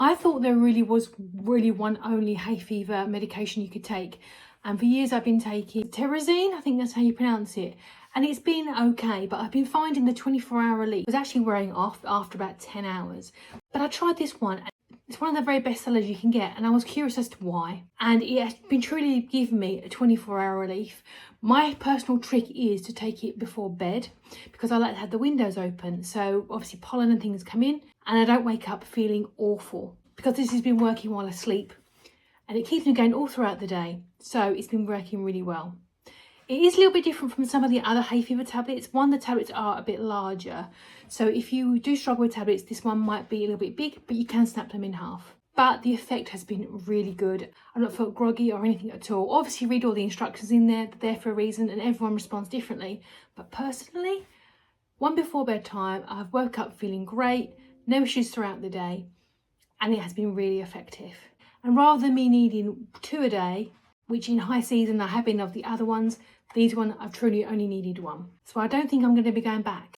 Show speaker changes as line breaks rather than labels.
I thought there really was one only hay fever medication you could take. And for years I've been taking Terrazine, I think that's how you pronounce it. And it's been okay, but I've been finding the 24-hour relief was actually wearing off after about 10 hours. But I tried this one. It's one of the very best sellers you can get, and I was curious as to why. And it has been truly giving me a 24-hour relief. My personal trick is to take it before bed because I like to have the windows open. So obviously pollen and things come in and I don't wake up feeling awful because this has been working while I sleep. And it keeps me going all throughout the day. So it's been working really well. It is a little bit different from some of the other hay fever tablets. One, the tablets are a bit larger. So if you do struggle with tablets, this one might be a little bit big, but you can snap them in half. But the effect has been really good. I've not felt groggy or anything at all. Obviously read all the instructions in there, they're there for a reason, and everyone responds differently. But personally, one before bedtime, I've woke up feeling great, no issues throughout the day, and it has been really effective. And rather than me needing 2 a day, which in high season I have been of the other ones, these ones I've truly only needed 1. So I don't think I'm going to be going back.